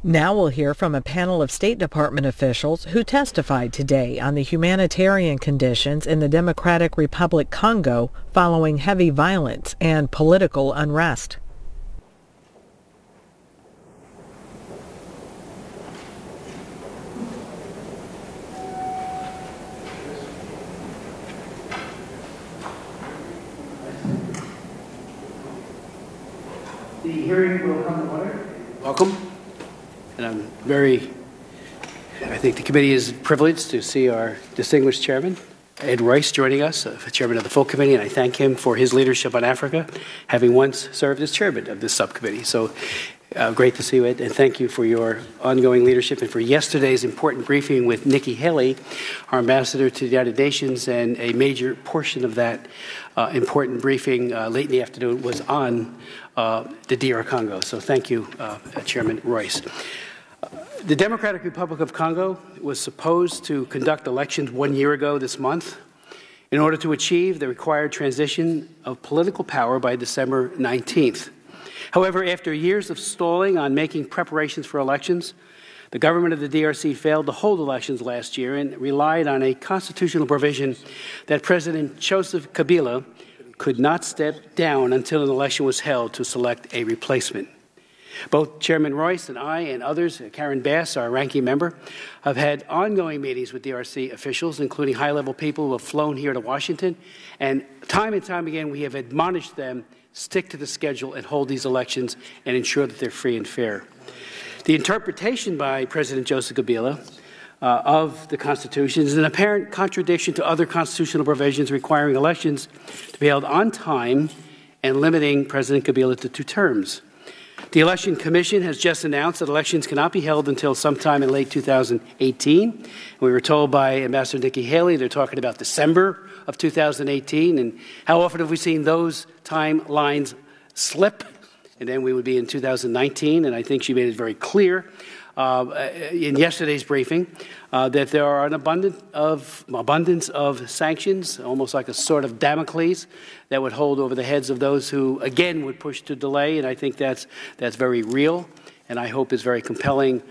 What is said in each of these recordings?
Now we'll hear from a panel of State Department officials who testified today on the humanitarian conditions in the Democratic Republic Congo following heavy violence and political unrest. The hearing will come to order. Welcome. And I think the committee is privileged to see our distinguished chairman, Ed Royce, joining us, chairman of the full committee, and I thank him for his leadership on Africa, having once served as chairman of this subcommittee. So great to see you, Ed, and thank you for your ongoing leadership and for yesterday's important briefing with Nikki Haley, our ambassador to the United Nations, and a major portion of that important briefing late in the afternoon was on the DR Congo. So thank you, Chairman Royce. The Democratic Republic of Congo was supposed to conduct elections 1 year ago this month in order to achieve the required transition of political power by December 19th. However, after years of stalling on making preparations for elections, the government of the DRC failed to hold elections last year and relied on a constitutional provision that President Joseph Kabila could not step down until an election was held to select a replacement. Both Chairman Royce and I and others, Karen Bass, our ranking member, have had ongoing meetings with DRC officials, including high-level people who have flown here to Washington, and time again we have admonished them, stick to the schedule and hold these elections and ensure that they're free and fair. The interpretation by President Joseph Kabila of the Constitution is an apparent contradiction to other constitutional provisions requiring elections to be held on time and limiting President Kabila to 2 terms. The Election Commission has just announced that elections cannot be held until sometime in late 2018. We were told by Ambassador Nikki Haley they're talking about December of 2018. And how often have we seen those timelines slip? And then we would be in 2019. And I think she made it very clear in yesterday's briefing that there are an abundance of sanctions, almost like a sword of Damocles, that would hold over the heads of those who, again, would push to delay. And I think that's very real, and I hope is very compelling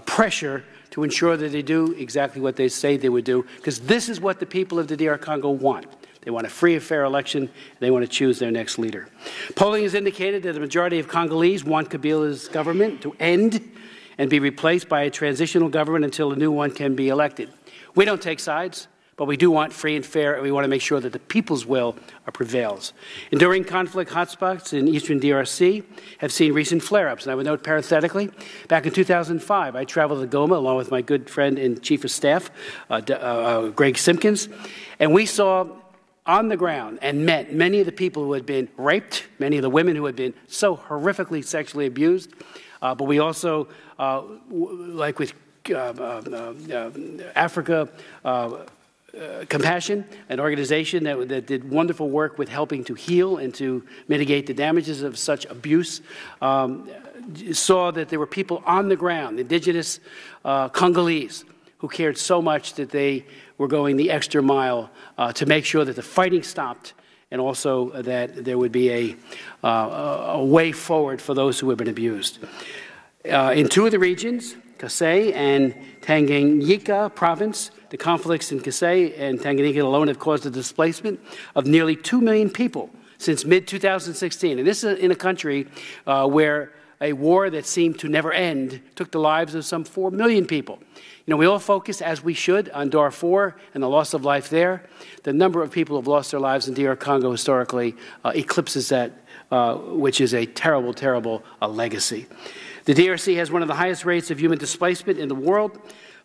pressure to ensure that they do exactly what they say they would do, because this is what the people of the DR Congo want. They want a free and fair election, and they want to choose their next leader. Polling has indicated that the majority of Congolese want Kabila's government to end and be replaced by a transitional government until a new one can be elected. We don't take sides, but we do want free and fair, and we want to make sure that the people's will prevails. Enduring conflict hotspots in eastern DRC have seen recent flare-ups, and I would note parenthetically, back in 2005, I traveled to Goma along with my good friend and chief of staff, Greg Simpkins, and we saw on the ground and met many of the people who had been raped, many of the women who had been so horrifically sexually abused, but we also, like with Africa Compassion, an organization that did wonderful work with helping to heal and to mitigate the damages of such abuse, saw that there were people on the ground, indigenous Congolese, who cared so much that they were going the extra mile to make sure that the fighting stopped, and also that there would be a way forward for those who have been abused. In 2 of the regions, Kasai and Tanganyika province, the conflicts in Kasai and Tanganyika alone have caused the displacement of nearly 2 million people since mid-2016. And this is in a country where a war that seemed to never end took the lives of some 4 million people. You know, we all focus, as we should, on Darfur and the loss of life there. The number of people who have lost their lives in DR Congo historically eclipses that, which is a terrible, terrible legacy. The DRC has one of the highest rates of human displacement in the world.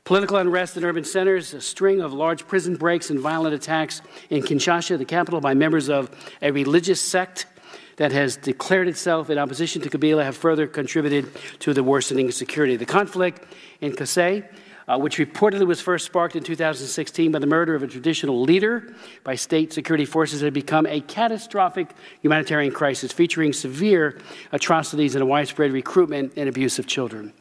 Political unrest in urban centers, a string of large prison breaks and violent attacks in Kinshasa, the capital, by members of a religious sect that has declared itself in opposition to Kabila have further contributed to the worsening security. The conflict in Kasai, which reportedly was first sparked in 2016 by the murder of a traditional leader by state security forces, had become a catastrophic humanitarian crisis featuring severe atrocities and a widespread recruitment and abuse of children.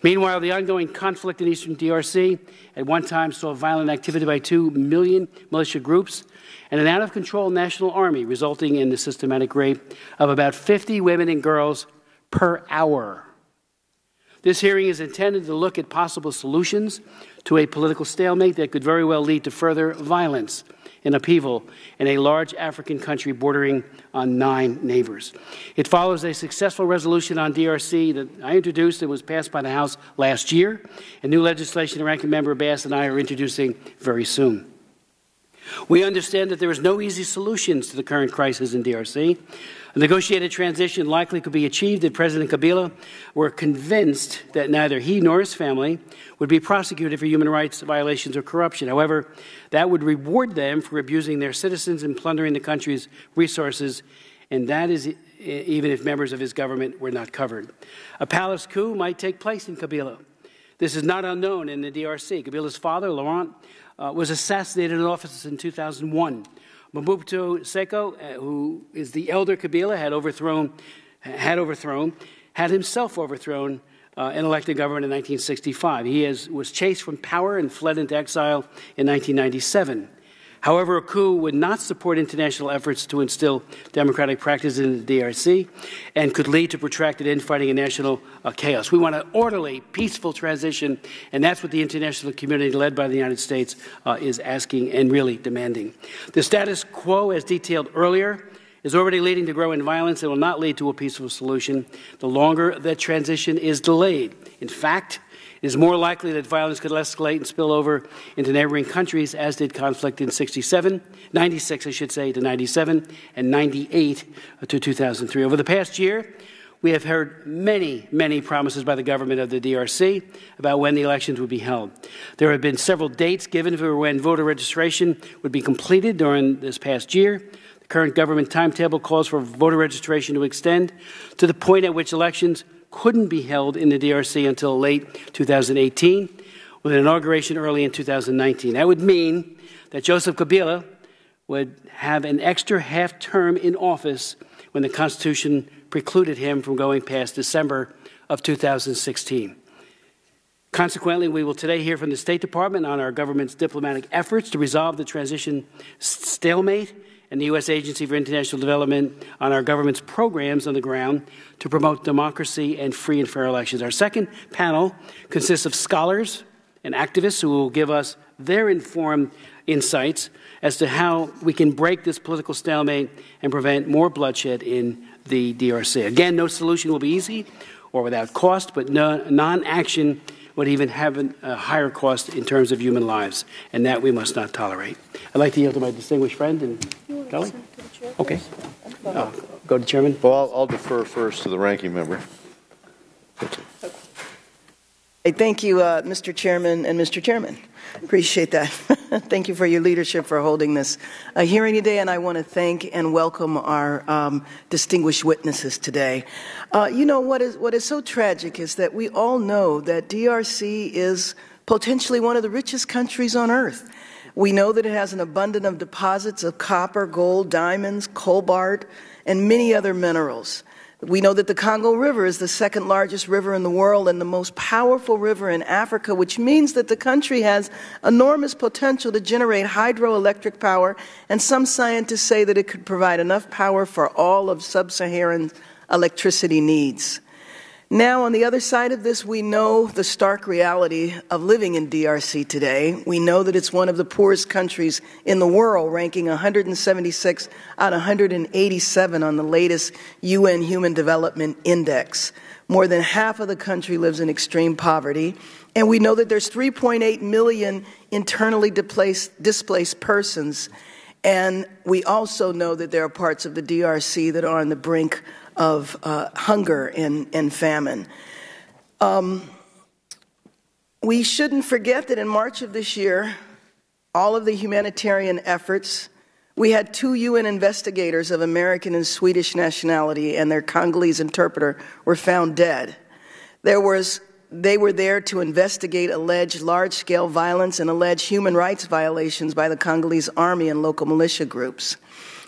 Meanwhile, the ongoing conflict in eastern DRC at one time saw violent activity by 2 million militia groups and an out-of-control national army, resulting in the systematic rape of about 50 women and girls per hour. This hearing is intended to look at possible solutions to a political stalemate that could very well lead to further violence and upheaval in a large African country bordering on 9 neighbors. It follows a successful resolution on DRC that I introduced and was passed by the House last year, and new legislation Ranking Member Bass and I are introducing very soon. We understand that there is no easy solutions to the current crisis in DRC. A negotiated transition likely could be achieved if President Kabila were convinced that neither he nor his family would be prosecuted for human rights violations or corruption. However, that would reward them for abusing their citizens and plundering the country's resources, and that is even if members of his government were not covered. A palace coup might take place in Kabila. This is not unknown in the DRC. Kabila's father, Laurent, was assassinated in office in 2001. Mobutu Seko, who is the elder Kabila, had himself overthrown an elected government in 1965. He was chased from power and fled into exile in 1997. However, a coup would not support international efforts to instill democratic practices in the DRC and could lead to protracted infighting and national chaos. We want an orderly, peaceful transition, and that's what the international community, led by the United States, is asking and really demanding. The status quo, as detailed earlier, is already leading to growing violence and will not lead to a peaceful solution the longer that transition is delayed. In fact, it is more likely that violence could escalate and spill over into neighboring countries, as did conflict in 96 to 97, and 98 to 2003. Over the past year, we have heard many, many promises by the government of the DRC about when the elections would be held. There have been several dates given for when voter registration would be completed during this past year. The current government timetable calls for voter registration to extend to the point at which elections couldn't be held in the DRC until late 2018, with an inauguration early in 2019. That would mean that Joseph Kabila would have an extra half-term in office when the Constitution precluded him from going past December of 2016. Consequently, we will today hear from the State Department on our government's diplomatic efforts to resolve the transition stalemate, and the U.S. Agency for International Development on our government's programs on the ground to promote democracy and free and fair elections. Our second panel consists of scholars and activists who will give us their informed insights as to how we can break this political stalemate and prevent more bloodshed in the DRC. Again, no solution will be easy or without cost, but non-action would even have a higher cost in terms of human lives, and that we must not tolerate. I'd like to yield to my distinguished friend and colleague. Okay. Go to Chairman. Well, I'll defer first to the ranking member. Hey, thank you, Mr. Chairman and Mr. Chairman. Appreciate that. Thank you for your leadership for holding this hearing today, and I want to thank and welcome our distinguished witnesses today. You know, what is so tragic is that we all know that DRC is potentially one of the richest countries on earth. We know that it has an abundance of deposits of copper, gold, diamonds, cobalt, and many other minerals. We know that the Congo River is the second largest river in the world and the most powerful river in Africa, which means that the country has enormous potential to generate hydroelectric power, and some scientists say that it could provide enough power for all of sub-Saharan electricity needs. Now, on the other side of this, we know the stark reality of living in DRC today. We know that it's one of the poorest countries in the world, ranking 176 out of 187 on the latest UN Human Development Index. More than half of the country lives in extreme poverty. And we know that there's 3.8 million internally displaced persons. And we also know that there are parts of the DRC that are on the brink of hunger and famine. We shouldn't forget that in March of this year, all of the humanitarian efforts, we had 2 UN investigators of American and Swedish nationality and their Congolese interpreter were found dead. They were there to investigate alleged large-scale violence and alleged human rights violations by the Congolese army and local militia groups.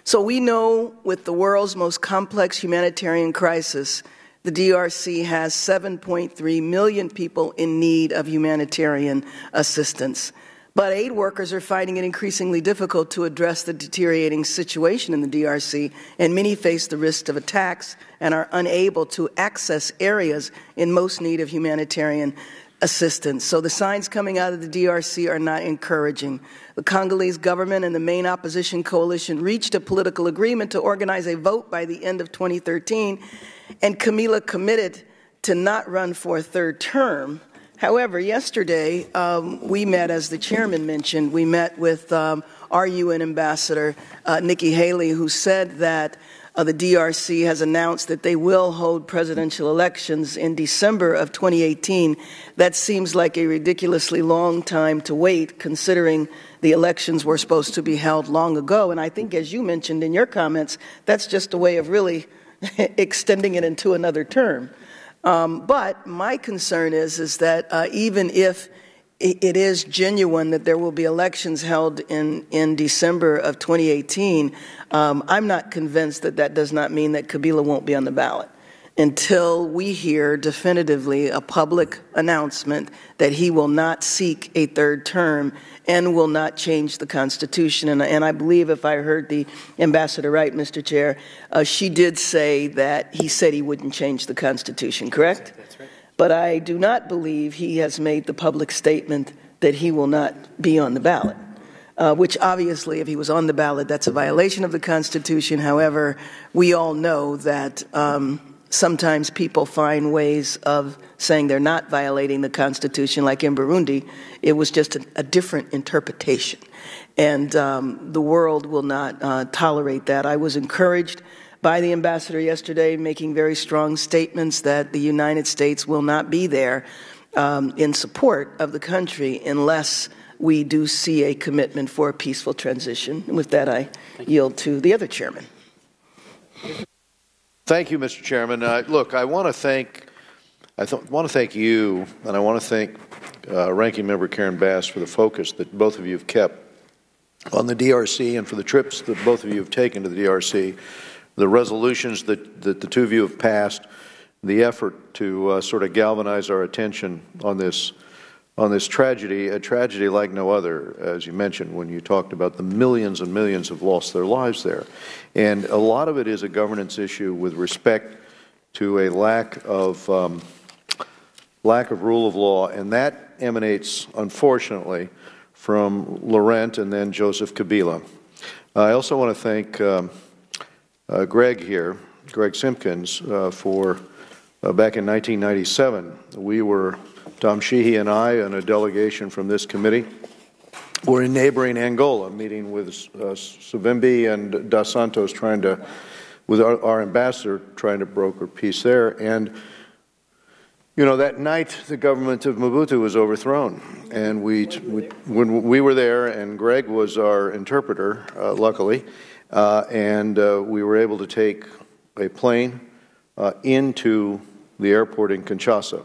So we know with the world's most complex humanitarian crisis, the DRC has 7.3 million people in need of humanitarian assistance. But aid workers are finding it increasingly difficult to address the deteriorating situation in the DRC, and many face the risk of attacks and are unable to access areas in most need of humanitarian assistance. So the signs coming out of the DRC are not encouraging. The Congolese government and the main opposition coalition reached a political agreement to organize a vote by the end of 2013, and Kabila committed to not run for a third term. However, yesterday, we met, as the chairman mentioned, we met with our UN ambassador, Nikki Haley, who said that the DRC has announced that they will hold presidential elections in December of 2018. That seems like a ridiculously long time to wait, considering the elections were supposed to be held long ago. And I think, as you mentioned in your comments, that's just a way of really extending it into another term. But my concern is that even if it is genuine that there will be elections held in December of 2018, I'm not convinced that that does not mean that Kabila won't be on the ballot until we hear definitively a public announcement that he will not seek a third term and will not change the Constitution. And I believe, if I heard the ambassador right, Mr. Chair, she did say that he said he wouldn't change the Constitution, correct? That's right. But I do not believe he has made the public statement that he will not be on the ballot, which obviously, if he was on the ballot, that's a violation of the Constitution. However, we all know that sometimes people find ways of saying they're not violating the Constitution, like in Burundi. It was just a different interpretation. And the world will not tolerate that. I was encouraged by the ambassador yesterday, making very strong statements that the United States will not be there in support of the country unless we do see a commitment for a peaceful transition. And with that, I yield to the other chairman. Thank you, Mr. Chairman. Look, I want to thank you, and I want to thank Ranking Member Karen Bass for the focus that both of you have kept on the DRC and for the trips that both of you have taken to the DRC, the resolutions that the two of you have passed, the effort to sort of galvanize our attention on this tragedy, a tragedy like no other, as you mentioned when you talked about the millions and millions have lost their lives there. And a lot of it is a governance issue with respect to a lack of rule of law, and that emanates, unfortunately, from Laurent and then Joseph Kabila. I also want to thank Greg here, Greg Simpkins, for back in 1997, we were, Tom Sheehy and I and a delegation from this committee were in neighboring Angola, meeting with Savimbi and Dos Santos, with our ambassador, trying to broker peace there. And, you know, that night the government of Mobutu was overthrown. And when we were there, and Greg was our interpreter, luckily, and we were able to take a plane into the airport in Kinshasa.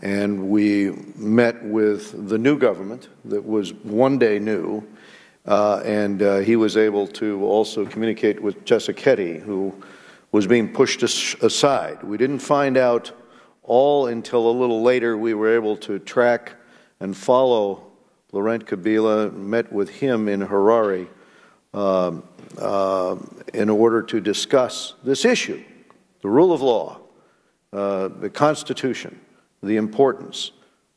And we met with the new government that was one day new, and he was able to also communicate with Tshisekedi, who was being pushed aside. We didn't find out all until a little later. We were able to track and follow Laurent Kabila, met with him in Harare in order to discuss this issue, the rule of law, the Constitution, the importance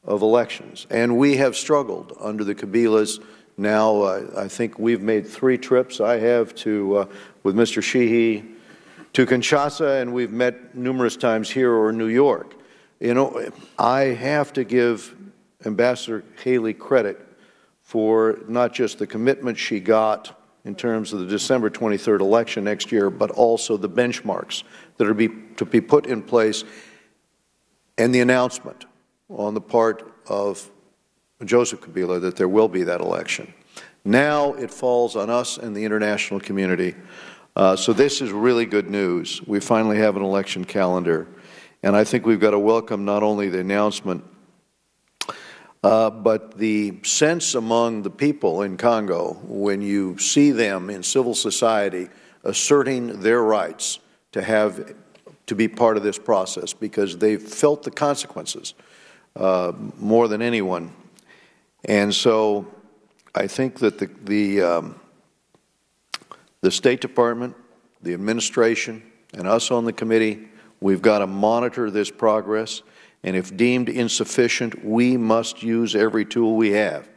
of elections. And we have struggled under the Kabilas. Now, I think we've made 3 trips. I have with Mr. Sheehy to Kinshasa, and we've met numerous times here or in New York. You know, I have to give Ambassador Haley credit for not just the commitment she got in terms of the December 23rd election next year, but also the benchmarks that are to be put in place, and the announcement on the part of Joseph Kabila that there will be that election. Now it falls on us and the international community. So this is really good news. We finally have an election calendar. And I think we've got to welcome not only the announcement, but the sense among the people in Congo when you see them in civil society asserting their rights to be part of this process, because they've felt the consequences more than anyone. And so I think that the State Department, the administration, and us on the committee, we've got to monitor this progress, and if deemed insufficient, we must use every tool we have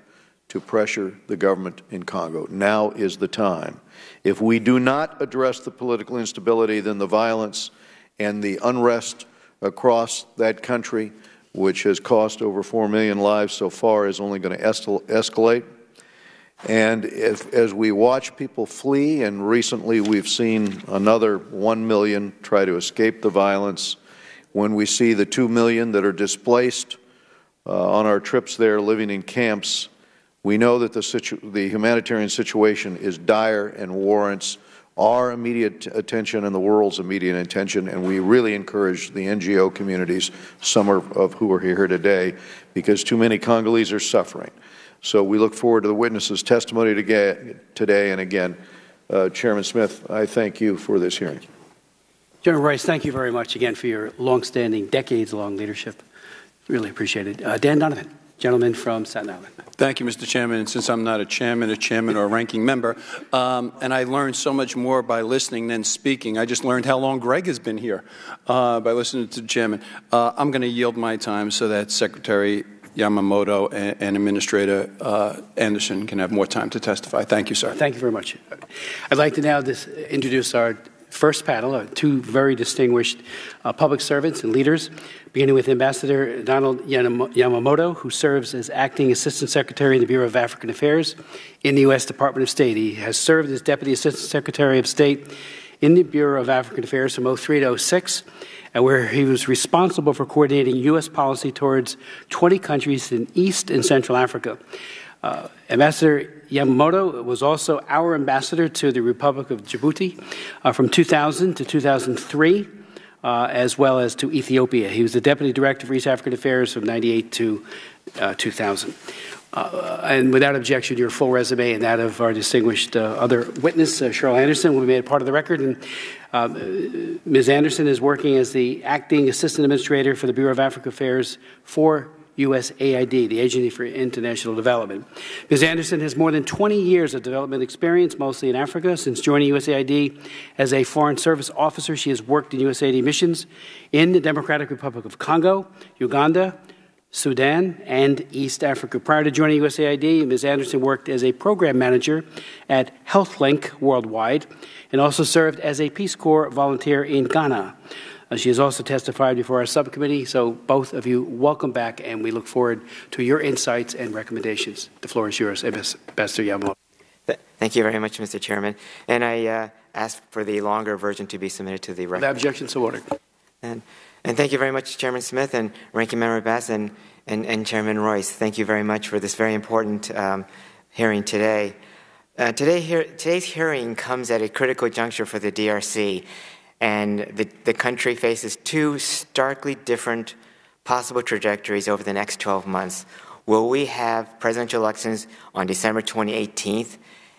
to pressure the government in Congo. Now is the time. If we do not address the political instability, then the violence and the unrest across that country, which has cost over 4 million lives so far, is only going to escalate. And as we watch people flee, and recently we've seen another 1 million try to escape the violence, when we see the 2 million that are displaced on our trips there living in camps, we know that the humanitarian situation is dire and warrants our immediate attention and the world's immediate attention, and we really encourage the NGO communities, some of who are here today, because too many Congolese are suffering. So we look forward to the witnesses' testimony today, and again, Chairman Smith, I thank you for this hearing. General Rice, thank you very much again for your long-standing, decades-long leadership. Really appreciate it. Dan Donovan, gentleman from Staten Island. Thank you, Mr. Chairman. And since I'm not a chairman or a ranking member, and I learned so much more by listening than speaking. I just learned how long Greg has been here by listening to the chairman. I'm going to yield my time so that Secretary Yamamoto and Administrator Anderson can have more time to testify. Thank you, sir. Thank you very much. I'd like to now introduce our first panel, two very distinguished public servants and leaders, beginning with Ambassador Donald Yamamoto, who serves as Acting Assistant Secretary in the Bureau of African Affairs in the U.S. Department of State. He has served as Deputy Assistant Secretary of State in the Bureau of African Affairs from 2003 to 2006, and where he was responsible for coordinating U.S. policy towards 20 countries in East and Central Africa. Ambassador Yamamoto was also our ambassador to the Republic of Djibouti from 2000 to 2003, as well as to Ethiopia. He was the Deputy Director for East African Affairs from 1998 to 2000. And without objection, your full resume and that of our distinguished other witness, Cheryl Anderson, will be made part of the record. And Ms. Anderson is working as the Acting Assistant Administrator for the Bureau of African Affairs for USAID, the Agency for International Development. Ms. Anderson has more than 20 years of development experience, mostly in Africa. Since joining USAID as a Foreign Service Officer, she has worked in USAID missions in the Democratic Republic of Congo, Uganda, Sudan, and East Africa. Prior to joining USAID, Ms. Anderson worked as a program manager at HealthLink Worldwide and also served as a Peace Corps volunteer in Ghana. She has also testified before our subcommittee, so both of you, welcome back, and we look forward to your insights and recommendations. The floor is yours, Ambassador Yamamoto. Thank you very much, Mr. Chairman. And I ask for the longer version to be submitted to the record. Without objection, so ordered. And thank you very much, Chairman Smith and Ranking Member Bass and Chairman Royce. Thank you very much for this very important hearing today. Today's hearing comes at a critical juncture for the DRC. And the country faces two starkly different possible trajectories over the next 12 months. Will we have presidential elections on December 2018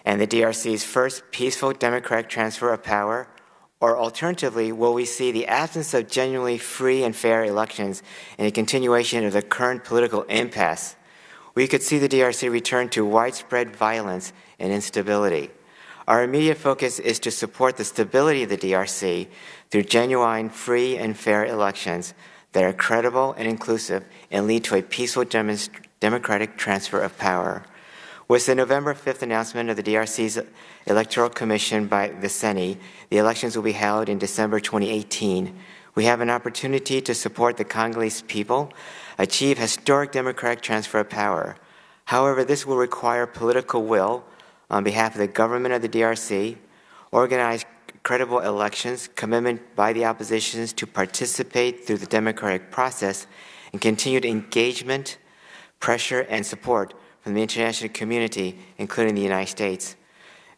and the DRC's first peaceful democratic transfer of power? Or alternatively, will we see the absence of genuinely free and fair elections and a continuation of the current political impasse? We could see the DRC return to widespread violence and instability. Our immediate focus is to support the stability of the DRC through genuine, free, and fair elections that are credible and inclusive and lead to a peaceful democratic transfer of power. With the November 5th announcement of the DRC's Electoral Commission by the CENI, the elections will be held in December 2018. We have an opportunity to support the Congolese people achieve historic democratic transfer of power. However, this will require political will on behalf of the government of the DRC, organize credible elections, commitment by the oppositions to participate through the democratic process, and continued engagement, pressure, and support from the international community, including the United States.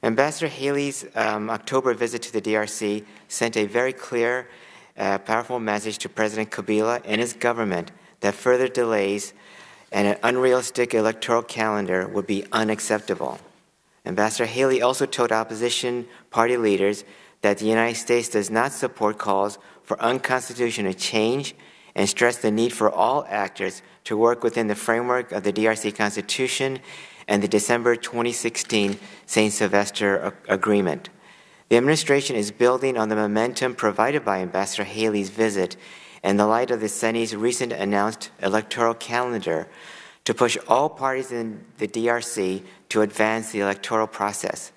Ambassador Haley's October visit to the DRC sent a very clear, powerful message to President Kabila and his government that further delays and an unrealistic electoral calendar would be unacceptable. Ambassador Haley also told opposition party leaders that the United States does not support calls for unconstitutional change and stressed the need for all actors to work within the framework of the DRC Constitution and the December 2016 St. Sylvester Agreement. The administration is building on the momentum provided by Ambassador Haley's visit in the light of the Sene's recent announced electoral calendar to push all parties in the DRC to advance the electoral process.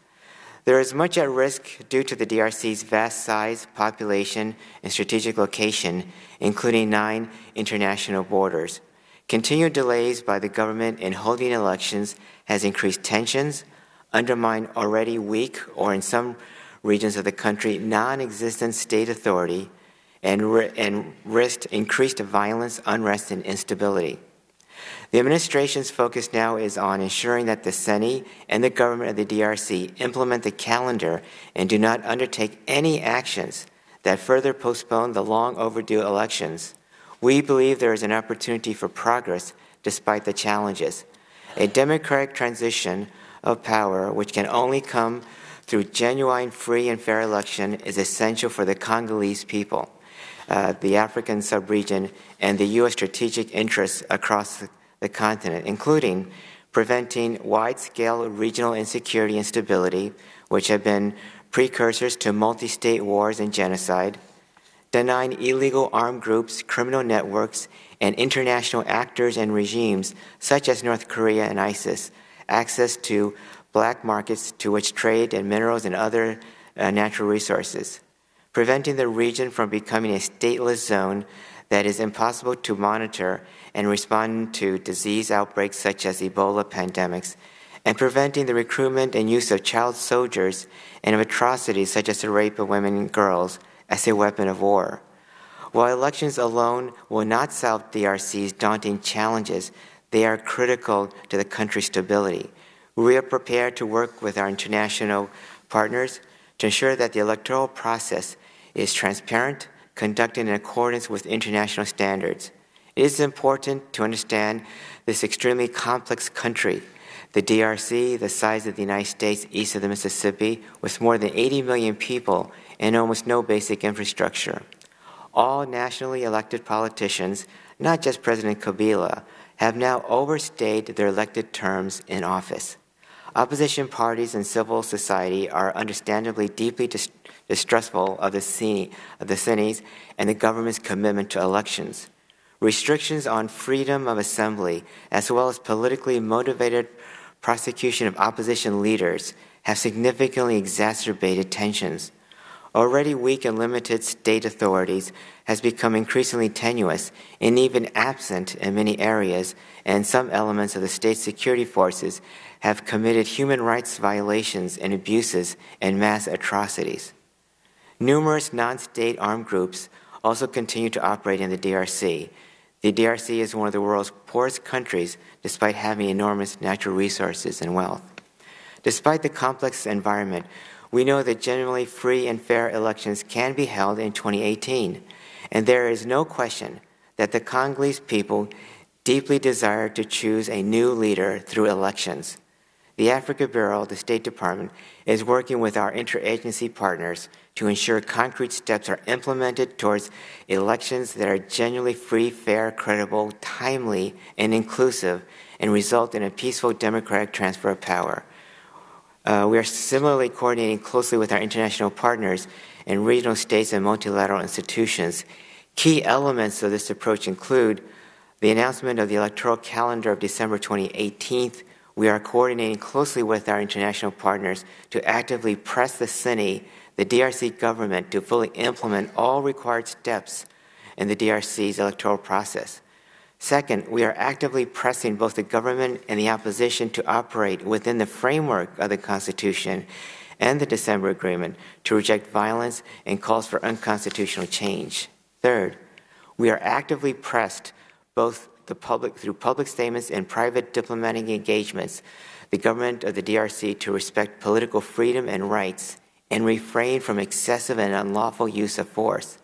There is much at risk due to the DRC's vast size, population, and strategic location, including 9 international borders. Continued delays by the government in holding elections has increased tensions, undermined already weak, or in some regions of the country, non-existent state authority, and risked increased violence, unrest, and instability. The administration's focus now is on ensuring that the Sene and the government of the DRC implement the calendar and do not undertake any actions that further postpone the long overdue elections. We believe there is an opportunity for progress despite the challenges. A democratic transition of power, which can only come through genuine, free, and fair election, is essential for the Congolese people, the African sub-region, and the U.S. strategic interests across the continent, including preventing wide-scale regional insecurity and instability, which have been precursors to multi-state wars and genocide, denying illegal armed groups, criminal networks, and international actors and regimes, such as North Korea and ISIS, access to black markets to which trade in minerals and other natural resources, preventing the region from becoming a stateless zone that is impossible to monitor and respond to disease outbreaks such as Ebola pandemics, and preventing the recruitment and use of child soldiers and of atrocities such as the rape of women and girls as a weapon of war. While elections alone will not solve DRC's daunting challenges, they are critical to the country's stability. We are prepared to work with our international partners to ensure that the electoral process is transparent, conducted in accordance with international standards. It is important to understand this extremely complex country, the DRC, the size of the United States east of the Mississippi, with more than 80 million people and almost no basic infrastructure. All nationally elected politicians, not just President Kabila, have now overstayed their elected terms in office. Opposition parties and civil society are understandably deeply distrustful of the Senes and the government's commitment to elections. Restrictions on freedom of assembly, as well as politically motivated prosecution of opposition leaders, have significantly exacerbated tensions. Already weak and limited state authorities has become increasingly tenuous and even absent in many areas, and some elements of the state security forces have committed human rights violations and abuses and mass atrocities. Numerous non-state armed groups also continue to operate in the DRC. The DRC is one of the world's poorest countries despite having enormous natural resources and wealth. Despite the complex environment, we know that genuinely free and fair elections can be held in 2018, and there is no question that the Congolese people deeply desire to choose a new leader through elections. The Africa Bureau, the State Department, is working with our interagency partners to ensure concrete steps are implemented towards elections that are genuinely free, fair, credible, timely, and inclusive, and result in a peaceful democratic transfer of power. We are similarly coordinating closely with our international partners in regional states and multilateral institutions. Key elements of this approach include the announcement of the electoral calendar of December 2018. We are coordinating closely with our international partners to actively press the Sene, the DRC government, to fully implement all required steps in the DRC's electoral process. Second, we are actively pressing both the government and the opposition to operate within the framework of the Constitution and the December Agreement to reject violence and calls for unconstitutional change. Third, we are actively pressed both through public statements and private diplomatic engagements, the government of the DRC to respect political freedom and rights and refrain from excessive and unlawful use of force.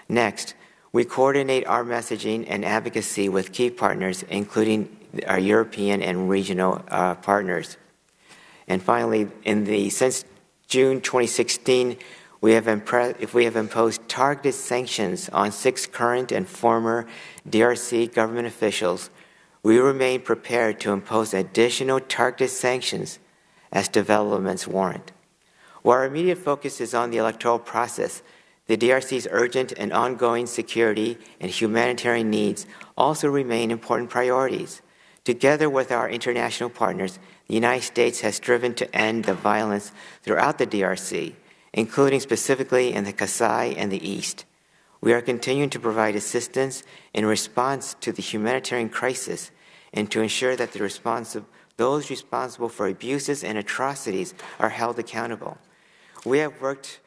Next, we coordinate our messaging and advocacy with key partners, including our European and regional partners. And finally, since June 2016, we have imposed targeted sanctions on 6 current and former DRC government officials, We remain prepared to impose additional targeted sanctions as developments warrant. While our immediate focus is on the electoral process, the DRC's urgent and ongoing security and humanitarian needs also remain important priorities. Together with our international partners, the United States has striven to end the violence throughout the DRC, including specifically in the Kasai and the East. We are continuing to provide assistance in response to the humanitarian crisis and to ensure that those responsible for abuses and atrocities are held accountable. We have worked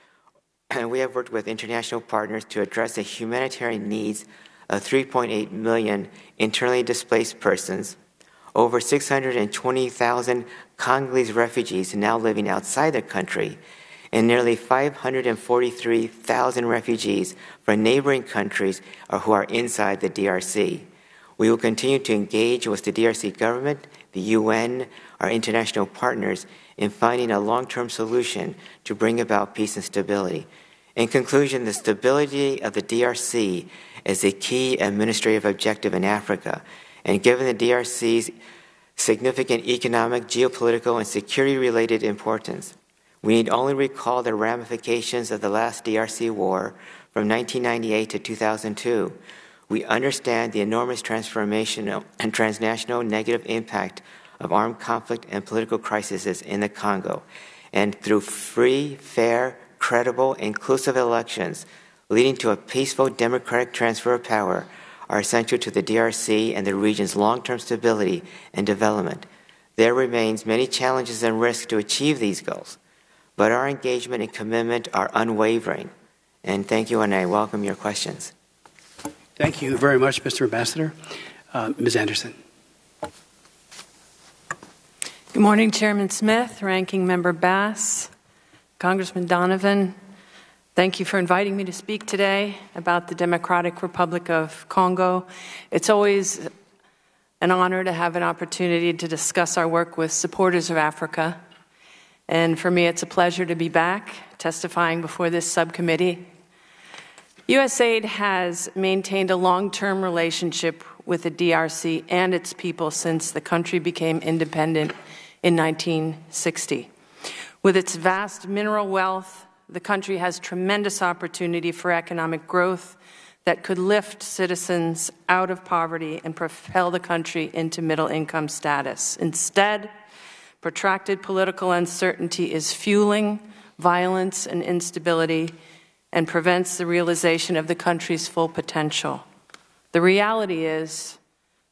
with international partners to address the humanitarian needs of 3.8 million internally displaced persons, over 620,000 Congolese refugees now living outside the country, and nearly 543,000 refugees from neighboring countries who are inside the DRC. We will continue to engage with the DRC government, the UN, our international partners, in finding a long-term solution to bring about peace and stability. In conclusion, the stability of the DRC is a key administrative objective in Africa, and given the DRC's significant economic, geopolitical, and security-related importance, we need only recall the ramifications of the last DRC war from 1998 to 2002. We understand the enormous transformational and transnational negative impact of armed conflict and political crises in the Congo, and through free, fair, credible, inclusive elections leading to a peaceful democratic transfer of power are essential to the DRC and the region's long-term stability and development. There remains many challenges and risks to achieve these goals, but our engagement and commitment are unwavering. And thank you, and I welcome your questions. Thank you very much, Mr. Ambassador. Ms. Anderson. Good morning, Chairman Smith, Ranking Member Bass, Congressman Donovan. Thank you for inviting me to speak today about the Democratic Republic of Congo. It's always an honor to have an opportunity to discuss our work with supporters of Africa. And for me, it's a pleasure to be back testifying before this subcommittee. USAID has maintained a long-term relationship with the DRC and its people since the country became independent in 1960. With its vast mineral wealth, the country has tremendous opportunity for economic growth that could lift citizens out of poverty and propel the country into middle-income status. Instead, protracted political uncertainty is fueling violence and instability and prevents the realization of the country's full potential. The reality is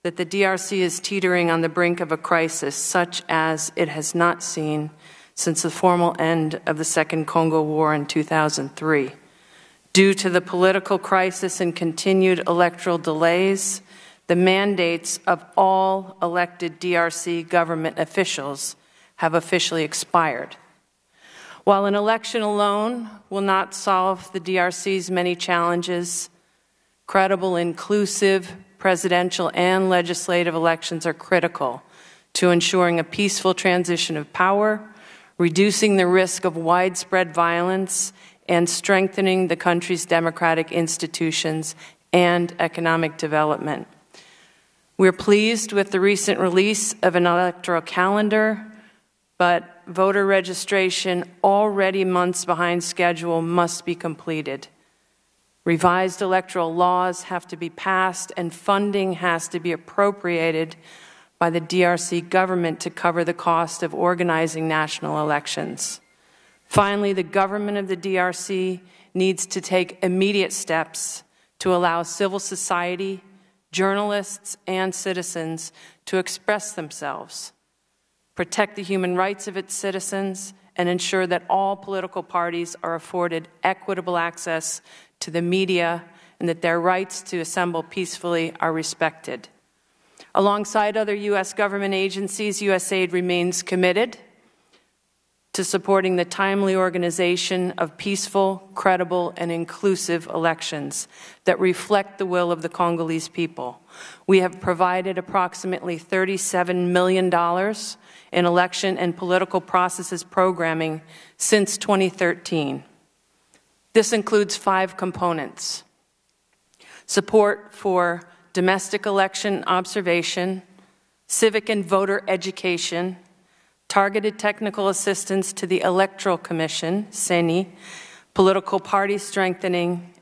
that the DRC is teetering on the brink of a crisis such as it has not seen since the formal end of the Second Congo War in 2003. Due to the political crisis and continued electoral delays, the mandates of all elected DRC government officials have officially expired. While an election alone will not solve the DRC's many challenges, credible, inclusive presidential and legislative elections are critical to ensuring a peaceful transition of power, reducing the risk of widespread violence, and strengthening the country's democratic institutions and economic development. We're pleased with the recent release of an electoral calendar, but voter registration, already months behind schedule, must be completed. Revised electoral laws have to be passed, and funding has to be appropriated by the DRC government to cover the cost of organizing national elections. Finally, the government of the DRC needs to take immediate steps to allow civil society, journalists, and citizens to express themselves, protect the human rights of its citizens, and ensure that all political parties are afforded equitable access to the media and that their rights to assemble peacefully are respected. Alongside other U.S. government agencies, USAID remains committed to supporting the timely organization of peaceful, credible, and inclusive elections that reflect the will of the Congolese people. We have provided approximately $37 million in election and political processes programming since 2013. This includes 5 components: support for domestic election observation, civic and voter education, targeted technical assistance to the Electoral Commission, CENI, political party strengthening,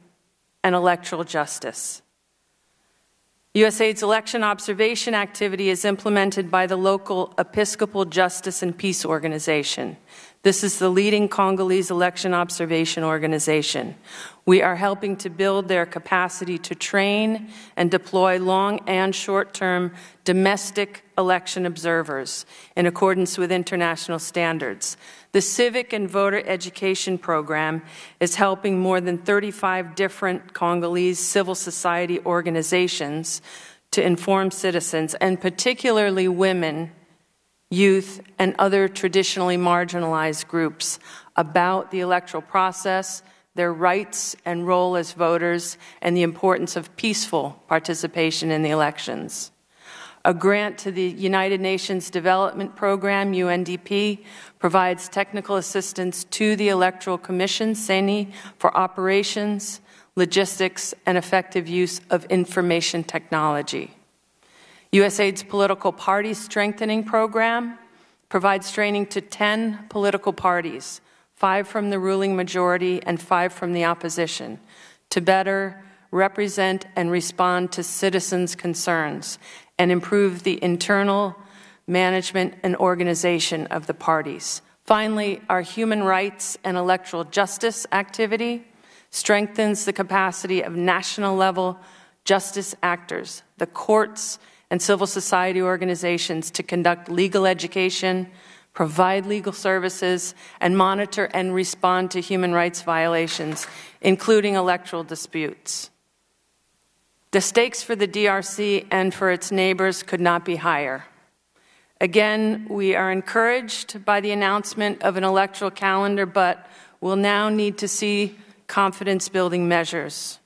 and electoral justice. USAID's election observation activity is implemented by the local Episcopal Justice and Peace Organization. This is the leading Congolese election observation organization. We are helping to build their capacity to train and deploy long and short-term domestic election observers in accordance with international standards. The Civic and Voter Education Program is helping more than 35 different Congolese civil society organizations to inform citizens, and particularly women, youth, and other traditionally marginalized groups about the electoral process, their rights and role as voters, and the importance of peaceful participation in the elections. A grant to the United Nations Development Program, UNDP, provides technical assistance to the Electoral Commission, CENI, for operations, logistics, and effective use of information technology. USAID's Political Party Strengthening Program provides training to 10 political parties, 5 from the ruling majority and 5 from the opposition, to better represent and respond to citizens' concerns and improve the internal management and organization of the parties. Finally, our human rights and electoral justice activity strengthens the capacity of national-level justice actors, the courts, and civil society organizations to conduct legal education, provide legal services, and monitor and respond to human rights violations, including electoral disputes. The stakes for the DRC and for its neighbors could not be higher. Again, we are encouraged by the announcement of an electoral calendar, but will now need to see confidence-building measures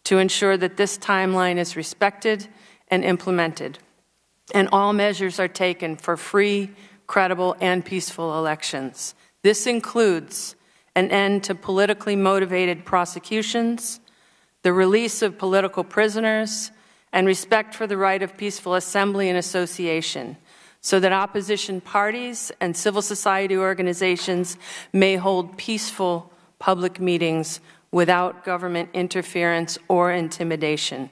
to ensure that this timeline is respected and implemented, and all measures are taken for free, credible, and peaceful elections. This includes an end to politically motivated prosecutions, the release of political prisoners, and respect for the right of peaceful assembly and association, so that opposition parties and civil society organizations may hold peaceful public meetings without government interference or intimidation.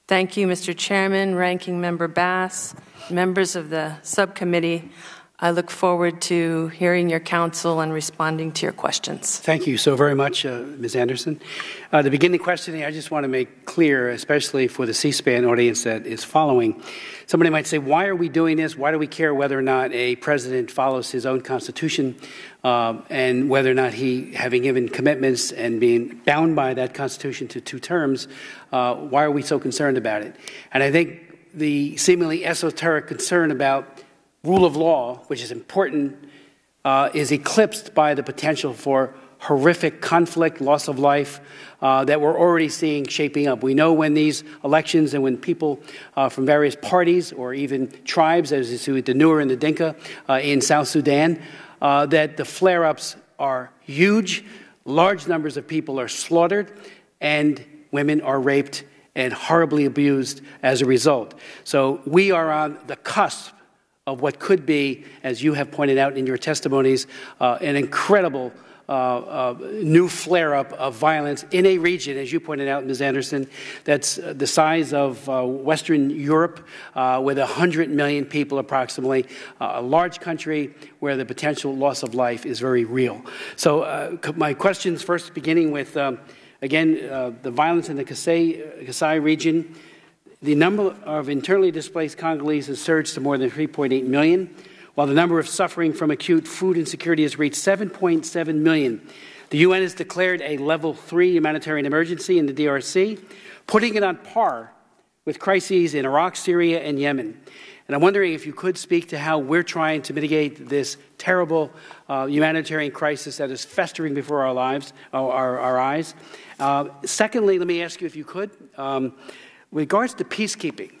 Thank you, Mr. Chairman, Ranking Member Bass, members of the subcommittee. I look forward to hearing your counsel and responding to your questions. Thank you so very much, Ms. Anderson. To begin the questioning, I just want to make clear, especially for the C-SPAN audience that is following, somebody might say, why are we doing this? Why do we care whether or not a president follows his own constitution and whether or not he, having given commitments and being bound by that constitution to 2 terms, why are we so concerned about it? And I think the seemingly esoteric concern about rule of law, which is important, is eclipsed by the potential for horrific conflict, loss of life that we're already seeing shaping up. We know when these elections and when people from various parties or even tribes, as is with the Nuer and the Dinka in South Sudan, that the flare-ups are huge, large numbers of people are slaughtered, and women are raped and horribly abused as a result. So we are on the cusp of what could be, as you have pointed out in your testimonies, an incredible new flare-up of violence in a region, as you pointed out, Ms. Anderson, that's the size of Western Europe, with 100 million people approximately, a large country where the potential loss of life is very real. So my questions first beginning with, again, the violence in the Kasai region. The number of internally displaced Congolese has surged to more than 3.8 million, while the number of suffering from acute food insecurity has reached 7.7 million. The UN has declared a level 3 humanitarian emergency in the DRC, putting it on par with crises in Iraq, Syria, and Yemen. And I'm wondering if you could speak to how we're trying to mitigate this terrible humanitarian crisis that is festering before our lives, our eyes. Secondly, let me ask you if you could, with regards to peacekeeping,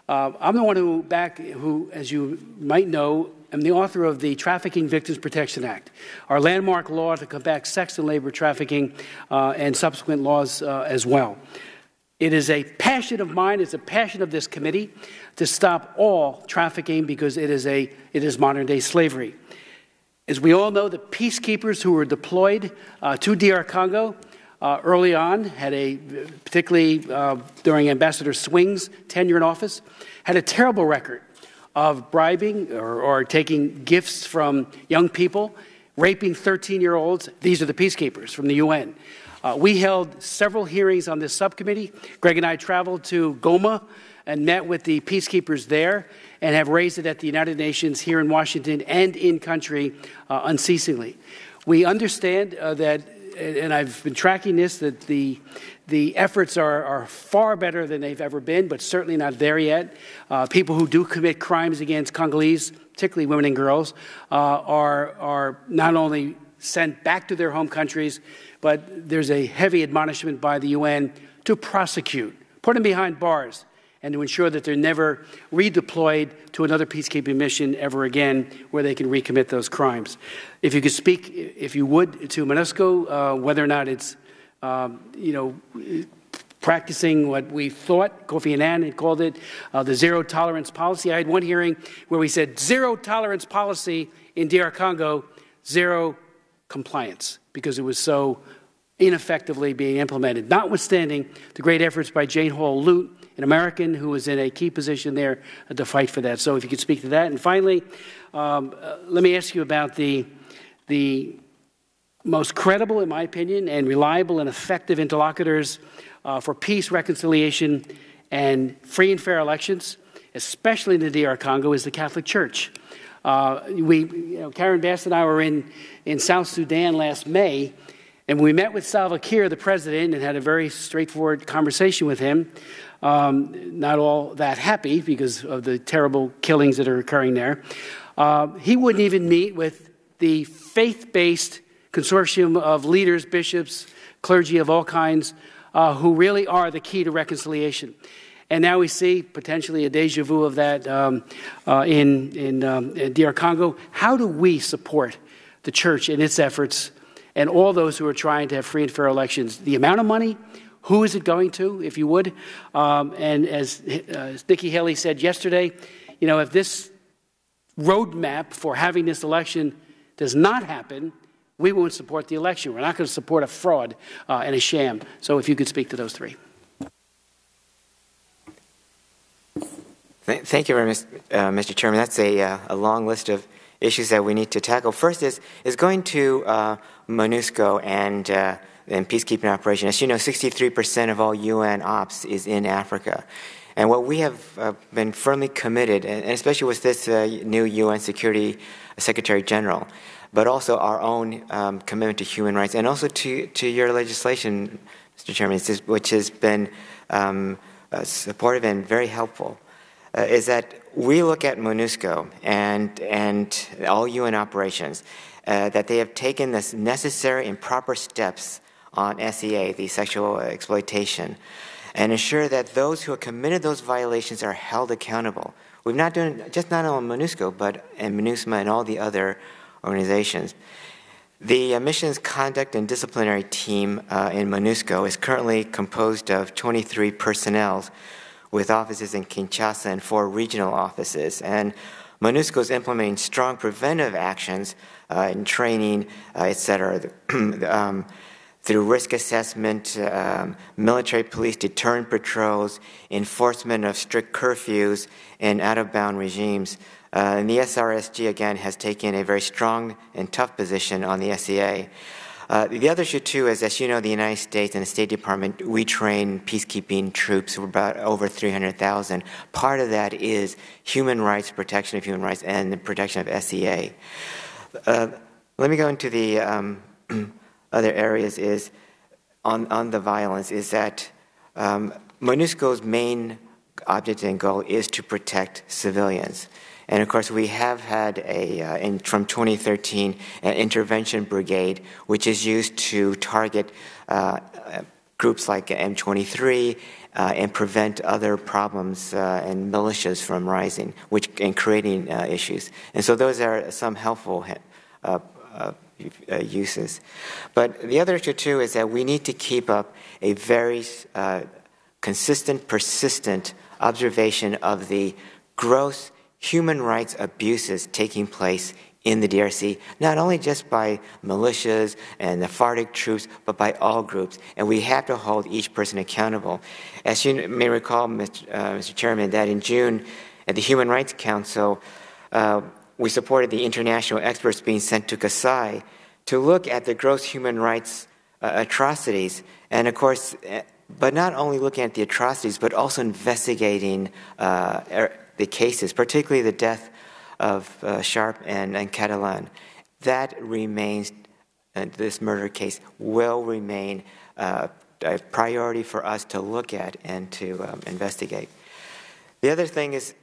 I'm the one who, as you might know, am the author of the Trafficking Victims Protection Act, our landmark law to combat sex and labor trafficking and subsequent laws as well. It is a passion of mine, it's a passion of this committee to stop all trafficking because it is modern-day slavery. As we all know, the peacekeepers who were deployed to DR Congo early on had particularly during Ambassador Swing's tenure in office, had a terrible record of bribing or taking gifts from young people, raping 13-year-olds. These are the peacekeepers from the UN. We held several hearings on this subcommittee. Greg and I traveled to Goma and met with the peacekeepers there and have raised it at the United Nations here in Washington and in country unceasingly. We understand that, and I've been tracking this, that the efforts are far better than they've ever been, but certainly not there yet. People who do commit crimes against Congolese, particularly women and girls, are not only sent back to their home countries, but there's a heavy admonishment by the UN to prosecute, put them behind bars, and to ensure that they're never redeployed to another peacekeeping mission ever again where they can recommit those crimes. If you could speak, if you would, to MONUSCO, whether or not it's, practicing what we thought Kofi Annan had called it, the zero tolerance policy. I had one hearing where we said zero tolerance policy in DR Congo, zero compliance, because it was so ineffectively being implemented, notwithstanding the great efforts by Jane Hall Lute, an American who was in a key position there to fight for that. So if you could speak to that. And finally, let me ask you about the most credible, in my opinion, and reliable and effective interlocutors for peace, reconciliation, and free and fair elections, especially in the DR Congo, is the Catholic Church. Karen Bass and I were in South Sudan last May, and we met with Salva Kiir, the president, and had a very straightforward conversation with him. Not all that happy because of the terrible killings that are occurring there. He wouldn't even meet with the faith-based consortium of leaders, bishops, clergy of all kinds, who really are the key to reconciliation. And now we see potentially a deja vu of that in DR Congo. How do we support the church in its efforts and all those who are trying to have free and fair elections? The amount of money, who is it going to, if you would? And as Nikki Haley said yesterday, if this roadmap for having this election does not happen, we won't support the election. We're not going to support a fraud and a sham. So if you could speak to those three. Thank you very much, Mr. Chairman. That's a long list of issues that we need to tackle. First is going to MONUSCO and peacekeeping operation. As you know, 63% of all UN ops is in Africa. And what we have been firmly committed, and especially with this new UN Security Secretary General, but also our own commitment to human rights, and also to your legislation, Mr. Chairman, which has been supportive and very helpful, is that we look at MONUSCO and all UN operations, that they have taken the necessary and proper steps on SEA, the sexual exploitation, and ensure that those who have committed those violations are held accountable. We've not done just not only MONUSCO, but in MINUSMA and all the other organizations. The missions conduct and disciplinary team in MONUSCO is currently composed of 23 personnel with offices in Kinshasa and 4 regional offices. And MONUSCO is implementing strong preventive actions in training, etc., through risk assessment, military police deterrent patrols, enforcement of strict curfews, and out-of-bound regimes. And the SRSG, again, has taken a very strong and tough position on the SEA. The other issue, too, is, as you know, the United States and the State Department, we train peacekeeping troops, about over 300,000. Part of that is human rights, protection of human rights, and the protection of SEA. Let me go into the other areas is on the violence, is that MONUSCO's main object and goal is to protect civilians. And of course, we have had from 2013, an intervention brigade, which is used to target groups like M23 and prevent other problems and militias from rising, and creating issues. And so those are some helpful uses. But the other issue, too, is that we need to keep up a very consistent, persistent observation of the gross human rights abuses taking place in the DRC, not only just by militias and the FARC troops, but by all groups. And we have to hold each person accountable. As you may recall, Mr. Chairman, that in June at the Human Rights Council, we supported the international experts being sent to Kasai to look at the gross human rights atrocities. And of course, but not only looking at the atrocities, but also investigating the cases, particularly the death of Sharp and Catalan. That remains, this murder case will remain a priority for us to look at and to investigate. The other thing is,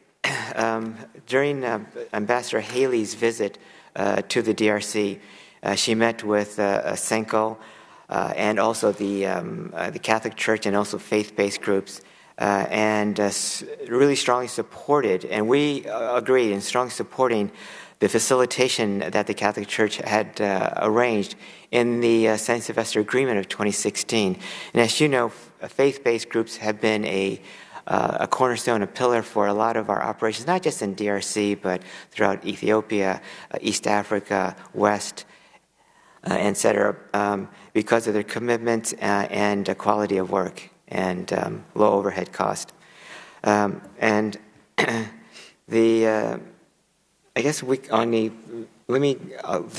during Ambassador Haley's visit to the DRC, she met with Senko and also the Catholic Church and also faith-based groups, and really strongly supported, and we agreed in strongly supporting the facilitation that the Catholic Church had arranged in the St. Sylvester Agreement of 2016. And as you know, faith-based groups have been a cornerstone, a pillar for a lot of our operations, not just in DRC, but throughout Ethiopia, East Africa, West, etc., because of their commitment and quality of work and low overhead cost. And I guess let me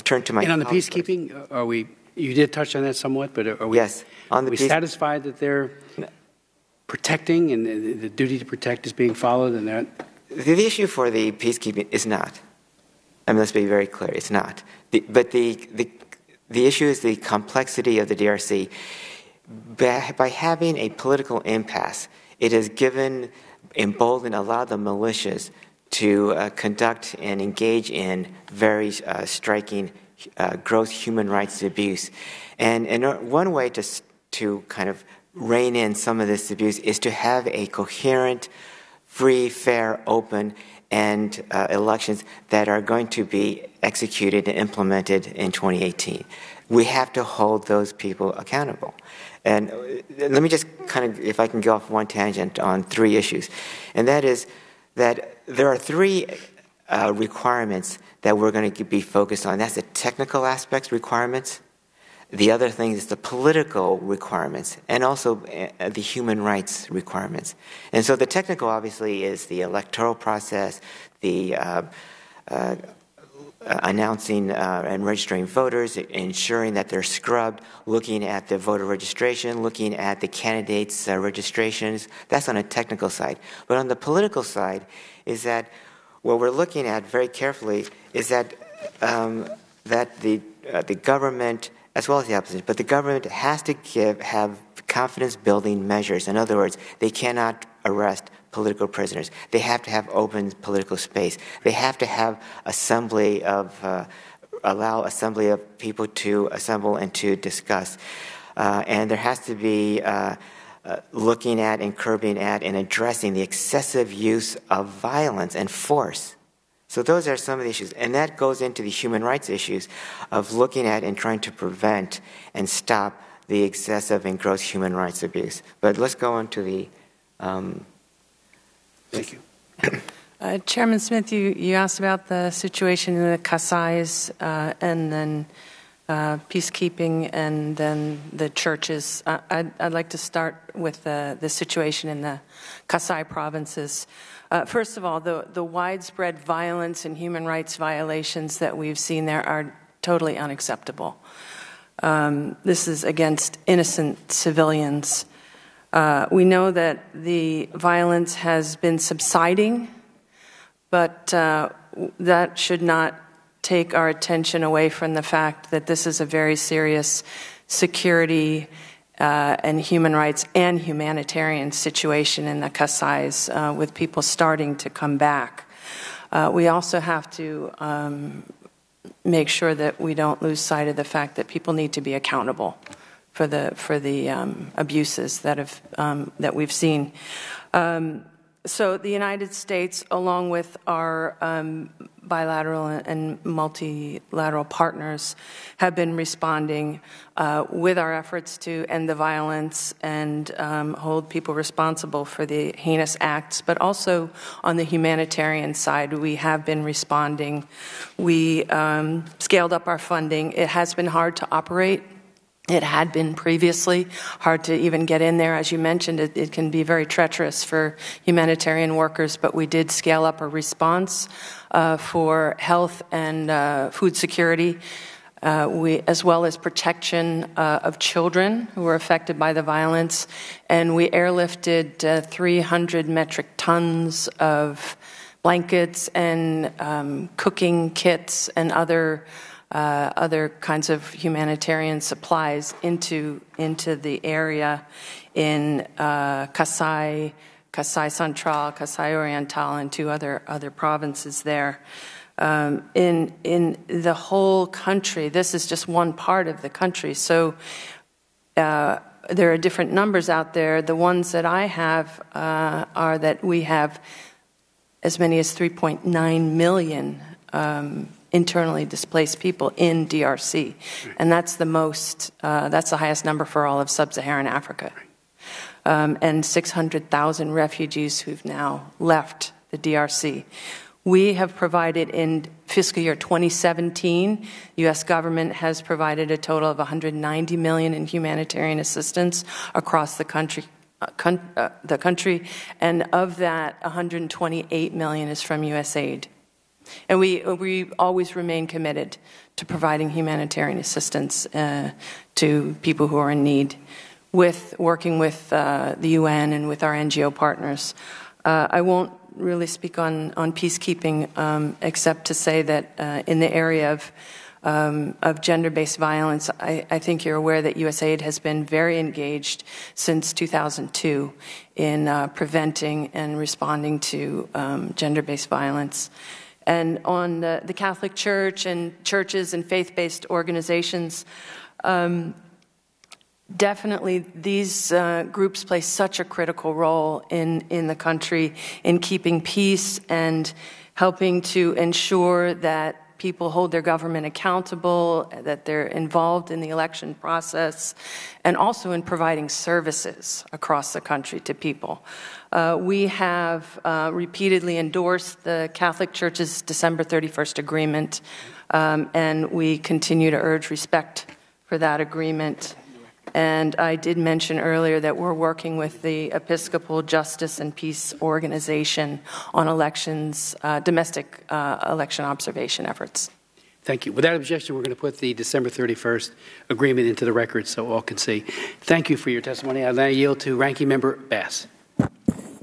turn to my... And on the peacekeeping, are we, you did touch on that somewhat, but are we, yes, on the satisfied that they're protecting and the duty to protect is being followed? And that the issue for the peacekeeping is not. I mean, let's be very clear, it's not. But the issue is the complexity of the DRC. By having a political impasse, it has emboldened a lot of the militias to conduct and engage in very striking gross human rights abuse. And one way to kind of rein in some of this abuse is to have a coherent, free, fair, open, and elections that are going to be executed and implemented in 2018. We have to hold those people accountable. And let me just kind of, if I can go off one tangent on three issues, and that is that there are three requirements that we're going to be focused on. That's the technical aspects requirements. The other thing is the political requirements, and also the human rights requirements. And so the technical, obviously, is the electoral process, the announcing and registering voters, ensuring that they're scrubbed, looking at the voter registration, looking at the candidates' registrations. That's on a technical side. But on the political side is that what we're looking at very carefully is that that the government, as well as the opposition, but the government has to have confidence-building measures. In other words, they cannot arrest political prisoners. They have to have open political space. They have to have allow assembly of people to assemble and to discuss. And there has to be looking at and curbing at and addressing the excessive use of violence and force. So those are some of the issues. And that goes into the human rights issues of looking at and trying to prevent and stop the excessive and gross human rights abuse. But let's go on to the... Thank you. Chairman Smith, you asked about the situation in the Kasais and then peacekeeping and then the churches. I'd like to start with the situation in the Kasai provinces. First of all, the widespread violence and human rights violations that we've seen there are totally unacceptable. This is against innocent civilians. We know that the violence has been subsiding, but that should not take our attention away from the fact that this is a very serious security and human rights and humanitarian situation in the Kasais with people starting to come back. We also have to make sure that we don't lose sight of the fact that people need to be accountable for the abuses that we've seen. So the United States, along with our bilateral and multilateral partners, have been responding with our efforts to end the violence and hold people responsible for the heinous acts, but also on the humanitarian side, we have been responding. We scaled up our funding. It has been hard to operate. It had been previously hard to even get in there. As you mentioned, it can be very treacherous for humanitarian workers, but we did scale up our response for health and food security, as well as protection of children who were affected by the violence. And we airlifted 300 metric tons of blankets and cooking kits and other kinds of humanitarian supplies into the area in Kasai Central, Kasai Oriental, and two other provinces there. In the whole country, this is just one part of the country. So there are different numbers out there. The ones that I have are that we have as many as 3.9 million internally displaced people in DRC, and that's the most. That's the highest number for all of sub-Saharan Africa, and 600,000 refugees who've now left the DRC. We have provided in fiscal year 2017, the U.S. government has provided a total of $190 million in humanitarian assistance across the country. And of that, $128 million is from USAID. And we always remain committed to providing humanitarian assistance to people who are in need, working with the UN and with our NGO partners. I won't really speak on peacekeeping, except to say that in the area of gender-based violence, I think you're aware that USAID has been very engaged since 2002 in preventing and responding to gender-based violence. And on the Catholic Church and churches and faith-based organizations, definitely these groups play such a critical role in the country in keeping peace and helping to ensure that people hold their government accountable, that they're involved in the election process, and also in providing services across the country to people. We have repeatedly endorsed the Catholic Church's December 31st agreement, and we continue to urge respect for that agreement. And I did mention earlier that we're working with the Episcopal Justice and Peace Organization on elections, domestic election observation efforts. Thank you. Without objection, we're going to put the December 31st agreement into the record so all can see. Thank you for your testimony. I now yield to Ranking Member Bass.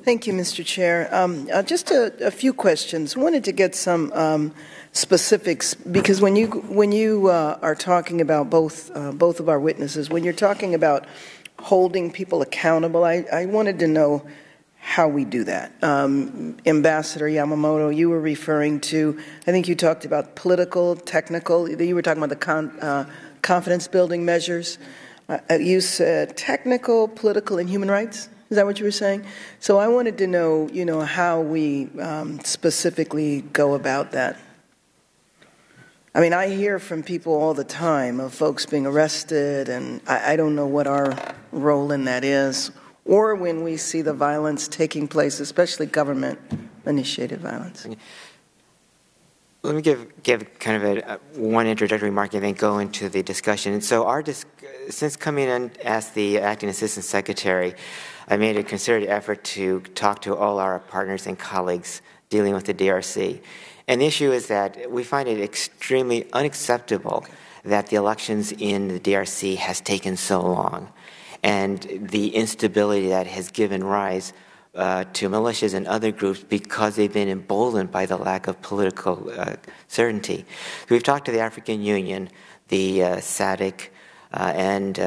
Thank you, Mr. Chair. Just a few questions. I wanted to get some specifics, because when you are talking about both of our witnesses, when you're talking about holding people accountable, I wanted to know how we do that. Ambassador Yamamoto, you were referring to, I think you talked about political, technical, you were talking about the confidence building measures. You said technical, political, and human rights? Is that what you were saying? So I wanted to know, how we specifically go about that. I mean, I hear from people all the time of folks being arrested, and I don't know what our role in that is, or when we see the violence taking place, especially government-initiated violence. Let me give kind of one introductory remark and then go into the discussion. So since coming in as the Acting Assistant Secretary, I made a concerted effort to talk to all our partners and colleagues dealing with the DRC. And the issue is that we find it extremely unacceptable that the elections in the DRC has taken so long, and the instability that has given rise to militias and other groups because they've been emboldened by the lack of political certainty. So we've talked to the African Union, the SADC, and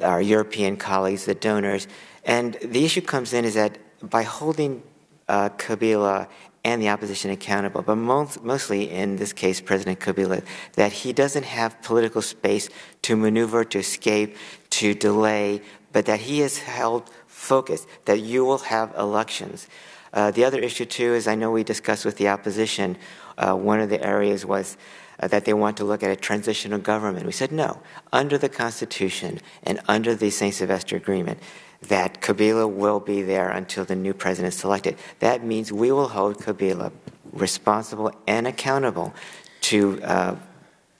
our European colleagues, the donors, and the issue comes in is that by holding Kabila and the opposition accountable, but mostly in this case President Kabila, that he doesn't have political space to maneuver, to escape, to delay, but that he has held focused, that you will have elections. The other issue, too, is I know we discussed with the opposition, one of the areas was that they want to look at a transitional government. We said no. Under the Constitution and under the St. Sylvester Agreement, that Kabila will be there until the new president is selected. That means we will hold Kabila responsible and accountable to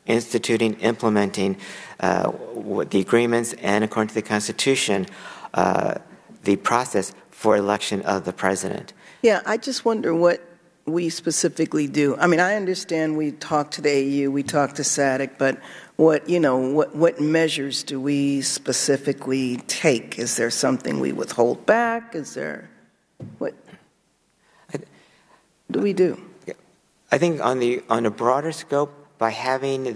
instituting, implementing the agreements and, according to the Constitution, the process for election of the president. Yeah, I just wonder what we specifically do. I mean, I understand we talk to the AU, we talk to SADC, but what measures do we specifically take? Is there something we withhold back? Is there, what do we do? I think on a broader scope, by having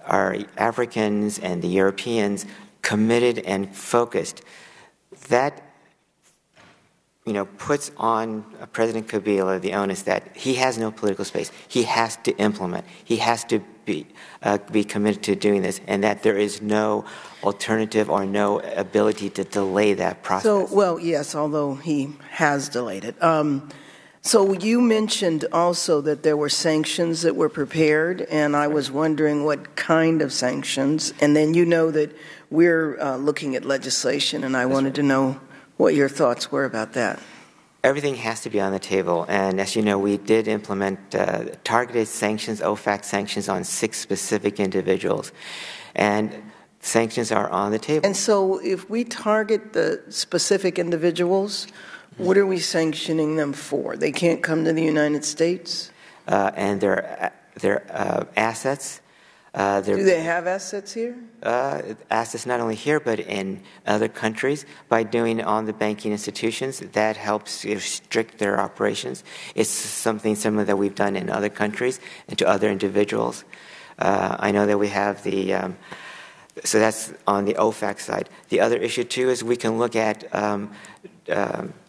our Africans and the Europeans committed and focused, that puts on President Kabila the onus that he has no political space. He has to implement. He has to be committed to doing this, and that there is no alternative or no ability to delay that process. So, well, yes, although he has delayed it. So you mentioned also that there were sanctions that were prepared, and I was wondering what kind of sanctions. And then that we're looking at legislation, and I wanted to know what your thoughts were about that. Everything has to be on the table, and as you know, we did implement targeted sanctions, OFAC sanctions, on 6 specific individuals, and sanctions are on the table. And so if we target the specific individuals, what are we sanctioning them for? They can't come to the United States? And their assets. Do they have assets here? Assets not only here, but in other countries. By doing on the banking institutions, that helps restrict their operations. It's something similar that we've done in other countries and to other individuals. I know that we have so that's on the OFAC side. The other issue, too, is we can look at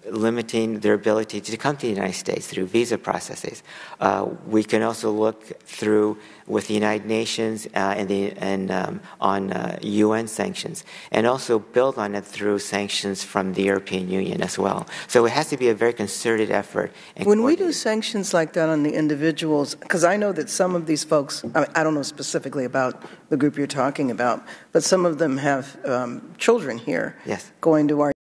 limiting their ability to come to the United States through visa processes. We can also look through with the United Nations on UN sanctions, and also build on it through sanctions from the European Union as well. So it has to be a very concerted effort. When we do sanctions like that on the individuals, because I know that some of these folks, I don't know specifically about the group you're talking about, but some of them have children here yes. going to our